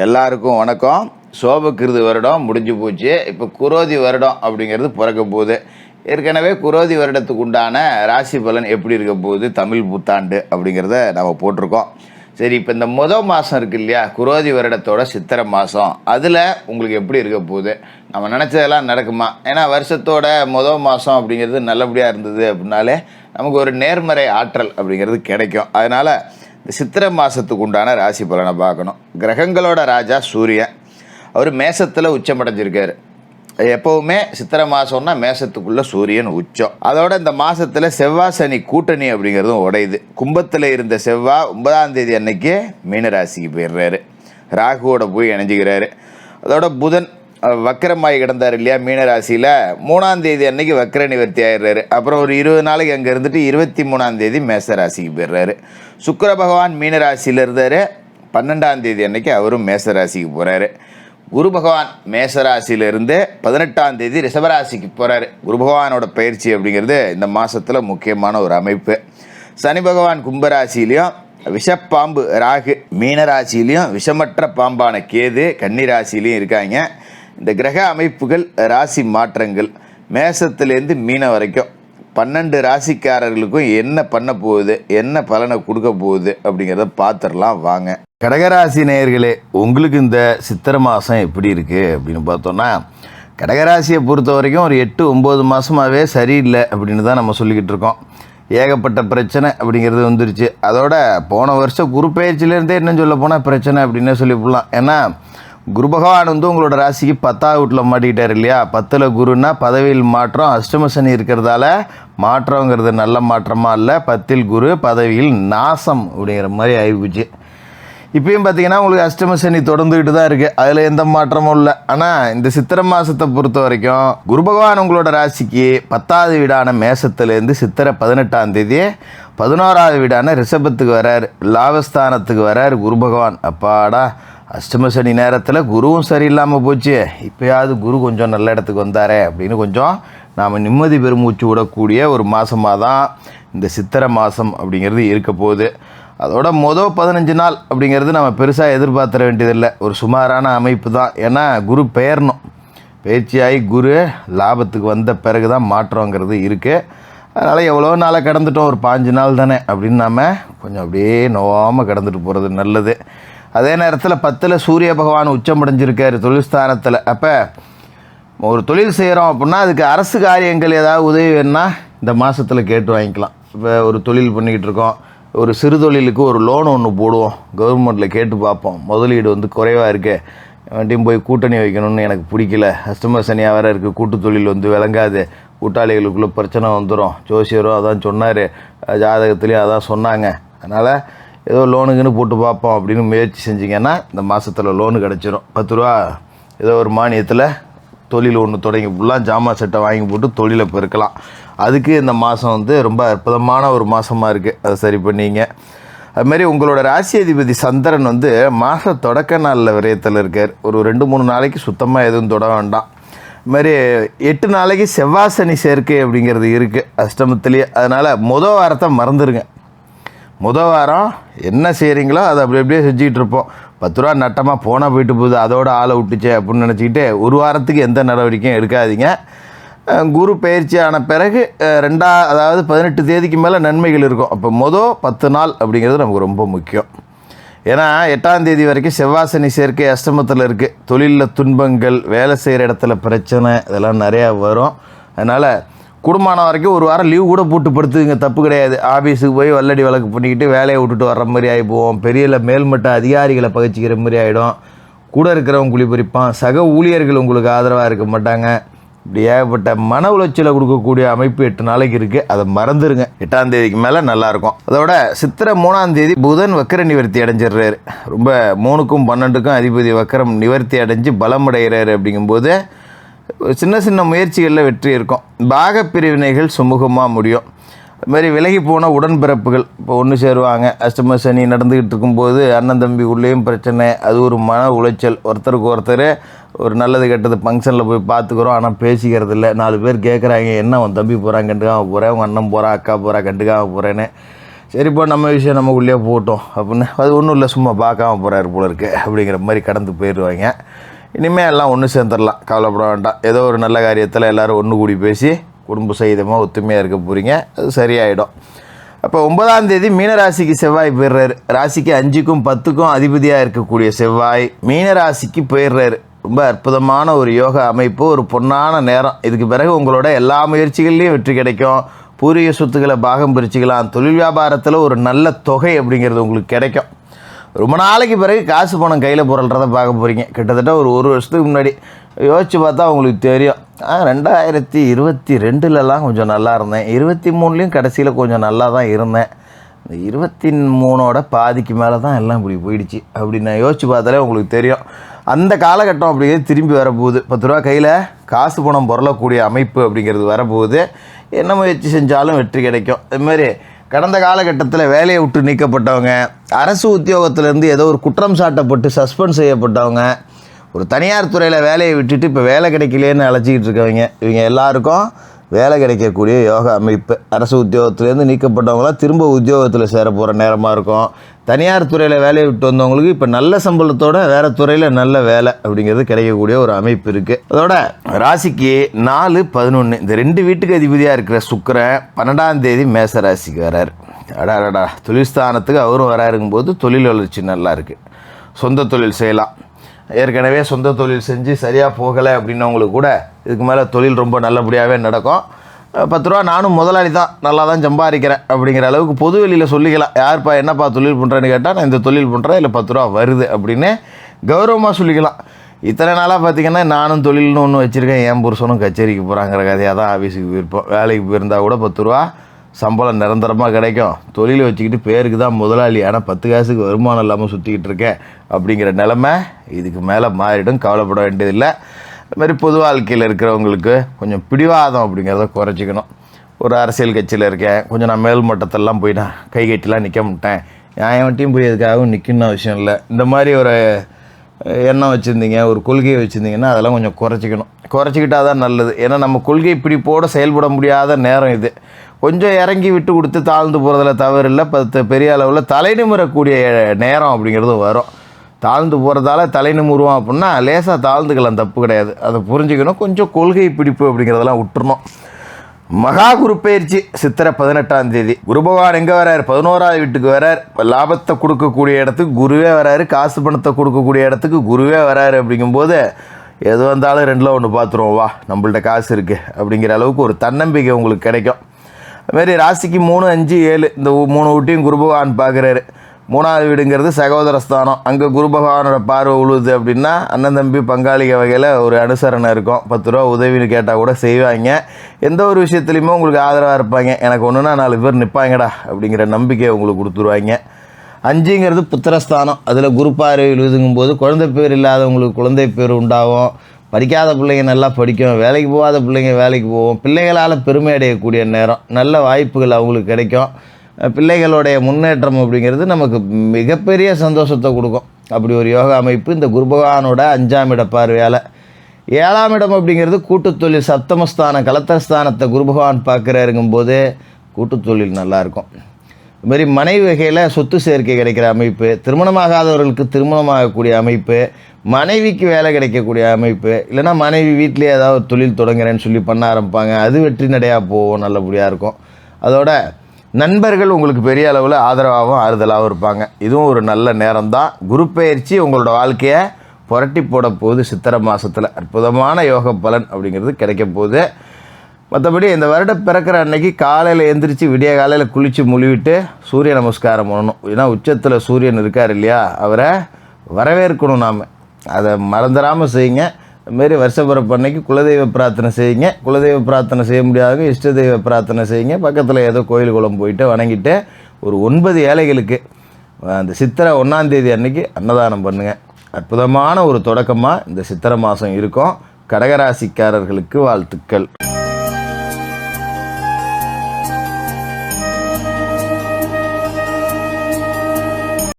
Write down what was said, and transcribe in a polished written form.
எல்லாருக்கும் வணக்கம். சோபகிருது வருடம் முடிஞ்சு போச்சு. இப்போ குரோதி வருடம் அப்படிங்கிறது பிறக்க போகுது. ஏற்கனவே குரோதி வருடத்துக்கு உண்டான ராசி பலன் எப்படி இருக்க போகுது, தமிழ் புத்தாண்டு அப்படிங்கிறத நம்ம போட்டிருக்கோம். சரி, இப்போ இந்த மாதம் இருக்குது இல்லையா, குரோதி வருடத்தோட சித்திரை மாதம், அதில் உங்களுக்கு எப்படி இருக்க போகுது, நம்ம நினச்சதெல்லாம் நடக்குமா? ஏன்னா வருஷத்தோட மாதம் அப்படிங்கிறது நல்லபடியாக இருந்தது அப்படின்னாலே நமக்கு ஒரு நேர்மறை ஆற்றல் அப்படிங்கிறது கிடைக்கும். அதனால் இந்த சித்திரை மாதத்துக்கு உண்டான ராசி பலனை பார்க்கணும். கிரகங்களோட ராஜா சூரியன், அவர் மேசத்தில் உச்சமடைஞ்சிருக்காரு. எப்போவுமே சித்திரை மாதம்னா மேசத்துக்குள்ளே சூரியன் உச்சம். அதோட இந்த மாதத்தில் செவ்வாய் சனி கூட்டணி அப்படிங்கிறதும் உடையுது. கும்பத்தில் இருந்த செவ்வாய் 9ஆம் தேதி அன்னைக்கு மீனராசிக்கு போயிடுறாரு, ராகுவோட போய் இணைஞ்சிக்கிறாரு. அதோட புதன் வக்கரமாகி கிடந்தார் இல்லையா மீனராசியில், 3ஆம் தேதி அன்னைக்கு வக்கர நிவர்த்தி ஆயிடுறாரு. அப்புறம் ஒரு 20 நாளைக்கு அங்கே இருந்துட்டு 23ஆம் தேதி மேசராசிக்கு போயிடுறாரு. சுக்கிர பகவான் மீனராசியில் இருந்தார், 12ஆம் தேதி அன்னைக்கு அவரும் மேசராசிக்கு போகிறாரு. குரு பகவான் மேசராசியிலிருந்து 18ஆம் தேதி ரிஷபராசிக்கு போகிறாரு. குரு பகவானோட பயிற்சி அப்படிங்கிறது இந்த மாதத்தில் முக்கியமான ஒரு அமைப்பு. சனி பகவான் கும்பராசிலையும், விஷப்பாம்பு ராகு மீனராசிலையும், விஷமற்ற பாம்பான கேது கன்னிராசிலையும் இருக்காங்க. இந்த கிரக அமைப்புகள், ராசி மாற்றங்கள் மேசத்துலேருந்து மீன வரைக்கும் 12 ராசிக்காரர்களுக்கும் என்ன பண்ண போகுது, என்ன பலனை கொடுக்க போகுது அப்படிங்கிறத பார்த்துடலாம் வாங்க. கடகராசி நேயர்களே, உங்களுக்கு இந்த சித்திரை மாதம் எப்படி இருக்குது அப்படின்னு பார்த்தோன்னா, கடகராசியை பொறுத்த வரைக்கும் ஒரு 8-9 மாதமாகவே சரியில்லை அப்படின்னு தான் நம்ம சொல்லிக்கிட்டு இருக்கோம். ஏகப்பட்ட பிரச்சனை அப்படிங்கிறது வந்துருச்சு. அதோட போன வருஷம் குரு பயிற்சியிலேருந்தே என்ன சொல்ல போனால் பிரச்சனை அப்படின்னே சொல்லிவிடலாம். ஏன்னா குரு பகவான் உங்களோட ராசிக்கு 10ஆவது வீட்டில் மாட்டிக்கிட்டார் இல்லையா. 10ல் குருன்னா பதவியில் மாற்றம், அஷ்டம சனி இருக்கிறதால மாற்றங்கிறது நல்ல மாற்றமாக இல்லை, 10ல் குரு பதவியில் நாசம் அப்படிங்கிற மாதிரி ஆகிப்போச்சு. இப்பயும் பார்த்தீங்கன்னா உங்களுக்கு அஷ்டம சனி தொடர்ந்துக்கிட்டு தான் இருக்குது, அதில் எந்த மாற்றமும் இல்லை. ஆனால் இந்த சித்திரை மாதத்தை பொறுத்த வரைக்கும் குரு பகவான் உங்களோட ராசிக்கு 10ஆவது வீடான மேசத்துலேருந்து சித்திரை 18ஆம் தேதி 11ஆவது வீடான ரிஷபத்துக்கு வராரு, லாபஸ்தானத்துக்கு வராரு குரு பகவான். அப்பாடா, அஷ்டம சனி நேரத்தில் குருவும் சரியில்லாமல் போச்சு, இப்போயாவது குரு கொஞ்சம் நல்ல இடத்துக்கு வந்தாரே அப்படின்னு கொஞ்சம் நாம் நிம்மதி பெருமூச்சு விடக்கூடிய ஒரு மாதமாக தான் இந்த சித்திரை மாதம் அப்படிங்கிறது இருக்க போகுது. அதோட 15 நாள் அப்படிங்கிறது நம்ம பெருசாக எதிர்பார்த்துட வேண்டியதில்லை, ஒரு சுமாரான அமைப்பு தான். ஏன்னா குரு பெயரணும், பயிற்சியாகி குரு லாபத்துக்கு வந்த பிறகு தான் மாற்றங்கிறது இருக்குது. அதனால் எவ்வளோ நாளை கடந்துட்டோம், ஒரு 5 நாள் தானே அப்படின்னு நாம் கொஞ்சம் அப்படியே நோவாமல் கடந்துட்டு போகிறது நல்லது. அதே நேரத்தில் 10ல் சூரிய பகவான் உச்சமடைஞ்சிருக்காரு தொழில் ஸ்தானத்தில். அப்போ ஒரு தொழில் செய்கிறோம் அப்படின்னா அதுக்கு அரசு காரியங்கள் ஏதாவது உதவி வேணுன்னா இந்த மாதத்தில் கேட்டு வாங்கிக்கலாம். இப்போ ஒரு தொழில் பண்ணிக்கிட்டு இருக்கோம், ஒரு சிறு தொழிலுக்கு ஒரு லோன் ஒன்று போடுவோம், கவர்மெண்ட்டில் கேட்டு பார்ப்போம். முதலீடு குறைவாக இருக்குது, வண்டியும் போய் கூட்டணி வைக்கணும்னு எனக்கு பிடிக்கல, கஸ்டமர் சனியாக வேறு இருக்குது, கூட்டு தொழில் விளங்காது, கூட்டாளிகளுக்குள்ளே பிரச்சனை வந்துடும், ஜோசியரும் அதான் சொன்னார், ஜாதகத்துலேயும் அதான் சொன்னாங்க, அதனால் ஏதோ லோனுக்குன்னு போட்டு பார்ப்போம் அப்படின்னு முயற்சி செஞ்சிங்கன்னா இந்த மாதத்தில் லோனு கிடச்சிரும். 10 ரூபா ஏதோ ஒரு மானியத்தில் தொழில் ஒன்று தொடங்கி ஃபுல்லாக ஜாமான் செட்டை வாங்கி போட்டு தொழிலை பெருக்கலாம். அதுக்கு இந்த மாதம் ரொம்ப அற்புதமான ஒரு மாதமாக இருக்குது, அதை சரி பண்ணிங்க. அதுமாரி உங்களோட ராசி அதிபதி சந்திரன் மாத தொடக்க நாளில் விரயத்தில் இருக்கார். ஒரு 2-3 நாளைக்கு சுத்தமாக எதுவும் தொட வேண்டாம். இதுமாதிரி 8 நாளைக்கு செவ்வாய் சனி சேர்க்கை அப்படிங்கிறது இருக்குது அஷ்டமத்துலேயே. அதனால் வாரத்தை மறந்துடுங்க. வாரம் என்ன செய்கிறீங்களோ அதை அப்படியே செஞ்சுக்கிட்டு இருப்போம். 10 ரூபா நட்டமாக போனால் போயிட்டு போகுது, அதோட ஆளை விட்டுச்சே அப்படின்னு நினச்சிக்கிட்டு ஒரு வாரத்துக்கு எந்த நடவடிக்கையும் எடுக்காதீங்க. குரு பயிற்சி ஆன பிறகு அதாவது 18 தேதிக்கு மேலே நன்மைகள் இருக்கும். அப்போ 10 நாள் அப்படிங்கிறது நமக்கு ரொம்ப முக்கியம். ஏன்னா 8ஆம் தேதி வரைக்கும் செவ்வாய் சனி சேர்க்கை அஷ்டமத்தில் இருக்குது. தொழிலில் துன்பங்கள், வேலை செய்கிற இடத்துல பிரச்சனை, இதெல்லாம் நிறையா வரும். அதனால் குடும்பமான வரைக்கும் ஒரு வாரம் லீவு கூட போட்டு படுத்துங்க, தப்பு கிடையாது. ஆஃபீஸுக்கு போய் வல்லடி வழக்கு பண்ணிக்கிட்டு வேலையை விட்டுட்டு வர்ற மாதிரி ஆகி போவோம். பெரிய மேல்மட்ட அதிகாரிகளை பகிச்சிக்கிற மாதிரி ஆகிடும். கூட இருக்கிறவங்க குளிப்பறிப்பான், சக ஊழியர்கள் உங்களுக்கு ஆதரவாக இருக்க மாட்டாங்க. இப்படி ஏகப்பட்ட மன உளைச்சலை கொடுக்கக்கூடிய அமைப்பு 8 நாளைக்கு இருக்குது, அதை மறந்துடுங்க. 8ஆம் தேதிக்கு மேலே நல்லாயிருக்கும். அதோட சித்திரை 3ஆம் தேதி புதன் வக்கர நிவர்த்தி அடைஞ்சிடுறாரு. ரொம்ப 3க்கும் 12க்கும் அதிபதி வக்கரம் நிவர்த்தி அடைஞ்சு பலம் அடைகிறாரு. அப்படிங்கும்போது சின்ன சின்ன முயற்சிகளில் வெற்றி இருக்கும். பாகப்பிரிவினைகள் சுமூகமாக முடியும். அதுமாதிரி விலகி போன உடன்பிறப்புகள் இப்போ ஒன்று சேருவாங்க. அஷ்டம சனி நடந்துக்கிட்டு இருக்கும்போது அண்ணன் தம்பி உள்ளேயும் பிரச்சனை, அது ஒரு மன உளைச்சல். ஒருத்தருக்கு ஒருத்தர் ஒரு நல்லது கெட்டது ஃபங்க்ஷனில் போய் பார்த்துக்குறோம், ஆனால் பேசிக்கிறது இல்லை. 4 பேர் கேட்குறாங்க, என்ன உன் தம்பி போகிறான் கண்டுக்காமல் போகிறேன், உங்கள் அண்ணன் போகிறான், அக்கா போகிறா கண்டுக்காமல் போகிறேன்னு. சரிப்பா நம்ம விஷயம் நமக்குள்ளேயே போட்டோம் அப்படின்னு அது ஒன்றும் இல்லை சும்மா பார்க்காம போகிறாரு போல இருக்கு அப்படிங்கிற மாதிரி கடந்து போயிடுவாங்க. இனிமேல் எல்லாம் ஒன்று சேர்ந்துடலாம், கவலைப்பட வேண்டாம். ஏதோ ஒரு நல்ல காரியத்தில் எல்லோரும் ஒன்று கூடி பேசி குடும்ப சகிதமாக ஒத்துமையாக இருக்க போகிறீங்க, அது சரியாயிடும். அப்போ 9ஆம் தேதி மீனராசிக்கு செவ்வாய் போயிடுறாரு. ராசிக்கு 5க்கும் 10க்கும் அதிபதியாக இருக்கக்கூடிய செவ்வாய் மீனராசிக்கு போயிடுறாரு. ரொம்ப அற்புதமான ஒரு யோக அமைப்பு, ஒரு பொன்னான நேரம். இதுக்கு பிறகு உங்களோட எல்லா முயற்சிகள்லையும் வெற்றி கிடைக்கும். பூர்வீக சொத்துக்களை பாகம் பிரிச்சுக்கலாம். தொழில் வியாபாரத்தில் ஒரு நல்ல தொகை அப்படிங்கிறது உங்களுக்கு கிடைக்கும். ரொம்ப நாளைக்கு பிறகு காசு பணம் கையில் புரள்றதை பார்க்க போகிறீங்க. கிட்டத்தட்ட ஒரு வருஷத்துக்கு முன்னாடி யோசித்து பார்த்தா உங்களுக்கு தெரியும். 2022லலாம் கொஞ்சம் நல்லா இருந்தேன், 23லேயும் கடைசியில் கொஞ்சம் நல்லா தான் இருந்தேன். இந்த 23ஓட பாதிக்கு மேலே தான் எல்லாம் இப்படி போயிடுச்சு அப்படின்னு நான் யோசித்து பார்த்தாலே உங்களுக்கு தெரியும். அந்த காலகட்டம் அப்படிங்கிறது திரும்பி வரப்போகுது. 10 ரூபா கையில் காசு பணம் புரளக்கூடிய அமைப்பு அப்படிங்கிறது வரப்போகுது. என்ன முயற்சி செஞ்சாலும் வெற்றி கிடைக்கும். அதுமாரி கடந்த காலகட்டத்தில் வேலையை விட்டு நீக்கப்பட்டவங்க, அரசு உத்தியோகத்திலேருந்து ஏதோ ஒரு குற்றம் சாட்டப்பட்டு சஸ்பெண்ட் செய்யப்பட்டவங்க, ஒரு தனியார் துறையில் வேலையை விட்டுட்டு இப்போ வேலை கிடைக்கலேன்னு அழைச்சிக்கிட்டு இருக்கவங்க, இவங்க எல்லாருக்கும் வேலை கிடைக்கக்கூடிய யோக அமைப்பு. அரசு உத்தியோகத்திலேருந்து நீக்கப்பட்டவங்களாம் திரும்ப உத்தியோகத்தில் சேர போகிற நேரமாக இருக்கும். தனியார் துறையில் வேலையை விட்டு வந்தவங்களுக்கு இப்போ நல்ல சம்பளத்தோட வேறு துறையில் நல்ல வேலை அப்படிங்கிறது கிடைக்கக்கூடிய ஒரு அமைப்பு இருக்குது. அதோட ராசிக்கு 4, 11 இந்த 2 வீட்டுக்கு அதிபதியாக இருக்கிற சுக்கிரன் 12ஆம் தேதி மேச ராசிக்கு வரார். அடாடா, தொழில் ஸ்தானத்துக்கு அவரும் வராருங்கும்போது தொழில் வளர்ச்சி நல்லா இருக்குது. சொந்த தொழில் செய்யலாம். ஏற்கனவே சொந்த தொழில் செஞ்சு சரியாக போகலை அப்படின்னவங்களுக்கு கூட இதுக்கு மேலே தொழில் ரொம்ப நல்லபடியாகவே நடக்கும். 10 ரூபா நானும் முதலாளி தான், நல்லா தான் சம்பாதிக்கிறேன் அப்படிங்கிற அளவுக்கு பொது வெளியில் சொல்லிக்கலாம். யார்ப்பா என்னப்பா தொழில் பண்ணுறேன்னு கேட்டால் நான் இந்த தொழில் பண்ணுறேன், இல்லை 10 ரூபா வருது அப்படின்னு கௌரவமாக சொல்லிக்கலாம். இத்தனை நாளாக பார்த்திங்கன்னா நானும் தொழில்னு ஒன்று வச்சுருக்கேன், என் புருஷனும் கச்சேரிக்கு போகிறாங்கிற கதையாக தான் ஆஃபீஸுக்கு போயிருப்போம். வேலைக்கு போயிருந்தால் கூட 10 ரூபா சம்பளம் நிரந்தரமாக கிடைக்கும். தொழிலை வச்சுக்கிட்டு பேருக்கு தான் முதலாளி, ஆனால் 10 காசுக்கு வருமானம் இல்லாமல் சுற்றிக்கிட்டு இருக்கேன் அப்படிங்கிற நிலமை இதுக்கு மேலே மாறிடும். கவலைப்பட வேண்டியதில்லை. அதுமாதிரி பொது வாழ்க்கையில் இருக்கிறவங்களுக்கு கொஞ்சம் பிடிவாதம் அப்படிங்கிறத குறைச்சிக்கணும். ஒரு அரசியல் கட்சியில் இருக்கேன், கொஞ்சம் நான் மேல் மட்டத்தெல்லாம் போய் நான் கை கட்டிலாம் நிற்க மாட்டேன், நியாயமட்டையும் போய் எதுக்காகவும் நிற்கணும் அவசியம் இல்லை, இந்த மாதிரி ஒரு எண்ணம் வச்சுருந்தீங்க, ஒரு கொள்கையை வச்சுருந்தீங்கன்னா அதெல்லாம் கொஞ்சம் குறைச்சிக்கிட்டால் தான் நல்லது. ஏன்னா நம்ம கொள்கை பிடிப்போடு செயல்பட முடியாத நேரம் இது. கொஞ்சம் இறங்கி விட்டு கொடுத்து தாழ்ந்து போகிறதுல தவறு இல்லை. பெரிய அளவில் தலை நிமிரக்கூடிய நேரம் அப்படிங்கிறது வரும். தாழ்ந்து போகிறதால தலை நிமிருவோம் அப்படின்னா லேசாக தாழ்ந்துக்கலாம், தப்பு கிடையாது. அதை புரிஞ்சுக்கணும். கொஞ்சம் கொள்கை பிடிப்பு அப்படிங்கிறதெல்லாம் விட்டுறணும். மகா குரு பயிற்சி சித்திரை 18ஆம் தேதி. குரு பகவான் எங்கே வரார்? 11ஆவது வீட்டுக்கு வரார். லாபத்தை கொடுக்கக்கூடிய இடத்துக்கு குருவே வராரு, காசு பணத்தை கொடுக்கக்கூடிய இடத்துக்கு குருவே வராரு. அப்படிங்கும்போது எது வந்தாலும் 2ல் 1 பார்த்துருவோம், வா நம்மள்ட்ட காசு இருக்குது அப்படிங்கிற அளவுக்கு ஒரு தன்னம்பிக்கை உங்களுக்கு கிடைக்கும். அதுமாரி ராசிக்கு 3, 5, 7 இந்த 3 வீட்டையும் குரு பகவான் பார்க்குறாரு. 3ஆவது வீடுங்கிறது சகோதர ஸ்தானம். அங்கே குரு பகவானோட பார்வை உழுது அப்படின்னா அண்ணன் தம்பி பங்காளிக வகையில் ஒரு அனுசரணை இருக்கும். 10 ரூபா உதவின்னு கேட்டால் கூட செய்வாங்க. எந்த ஒரு விஷயத்துலையுமே உங்களுக்கு ஆதரவாக இருப்பாங்க. எனக்கு ஒன்றுனா 4 பேர் நிற்பாங்கடா அப்படிங்கிற நம்பிக்கையை உங்களுக்கு கொடுத்துருவாங்க. 5ங்கிறது புத்திரஸ்தானம். அதில் குரு பார்வை உழுதுங்கும்போது குழந்தை பேர் இல்லாதவங்களுக்கு குழந்தை பேர் உண்டாகும். படிக்காத பிள்ளைங்க நல்லா படிக்கும், வேலைக்கு போகாத பிள்ளைங்க வேலைக்கு போவோம். பிள்ளைகளால் பெருமை அடையக்கூடிய நேரம், நல்ல வாய்ப்புகள் அவங்களுக்கு கிடைக்கும். பிள்ளைகளுடைய முன்னேற்றம் அப்படிங்கிறது நமக்கு மிகப்பெரிய சந்தோஷத்தை கொடுக்கும். அப்படி ஒரு யோகா அமைப்பு இந்த குரு பகவானோட 5ஆம் இட பார்வையால். 7ஆம் இடம் அப்படிங்கிறது கூட்டுத்தொழில் சப்தமஸ்தானம், கலத்தஸ்தானத்தை குரு பகவான் பார்க்குறாருங்கும்போது கூட்டுத்தொழில் நல்லாயிருக்கும். இதுமாரி மனைவி வகையில் சொத்து சேர்க்கை கிடைக்கிற அமைப்பு, திருமணமாகாதவர்களுக்கு திருமணமாகக்கூடிய அமைப்பு, மனைவிக்கு வேலை கிடைக்கக்கூடிய அமைப்பு, இல்லைனா மனைவி வீட்டிலே ஏதாவது ஒரு தொழில் தொடங்குறேன்னு சொல்லி பண்ண ஆரம்பிப்பாங்க, அது வெற்றி நடையாக போகும், நல்லபடியாக இருக்கும். அதோட நண்பர்கள் உங்களுக்கு பெரிய அளவில் ஆதரவாகவும் ஆறுதலாகவும் இருப்பாங்க. இதுவும் ஒரு நல்ல நேரம் தான். குரு பெயர்ச்சி உங்களோட வாழ்க்கையை புரட்டி போட போகுது. சித்திரை மாதத்தில் அற்புதமான யோக பலன் அப்படிங்கிறது கிடைக்க போகுது. மற்றபடி இந்த வருடம் பிறக்கிற அன்னைக்கு காலையில் எழுந்திரிச்சு விடிய காலையில் குளித்து முழுவிட்டு சூரிய நமஸ்காரம் பண்ணணும். ஏன்னா உச்சத்தில் சூரியன் இருக்கார் இல்லையா, அவரை வரவேற்கணும். நாம் அதை மறந்துடாமல் செய்யுங்க. அதுமாரி வருஷப்பிறப்பு அன்னைக்கு குலதெய்வ பிரார்த்தனை செய்யுங்க. குலதெய்வ பிரார்த்தனை செய்ய முடியாதவங்க இஷ்ட தெய்வ பிரார்த்தனை செய்யுங்க. பக்கத்தில் ஏதோ கோயில் குளம் போயிட்டு வணங்கிட்டு ஒரு 9 ஏழைகளுக்கு அந்த சித்திரை 1ஆம் தேதி அன்னைக்கு அன்னதானம் பண்ணுங்கள். அற்புதமான ஒரு தொடக்கமாக இந்த சித்திரை மாதம் இருக்கும். கடகராசிக்காரர்களுக்கு வாழ்த்துக்கள்.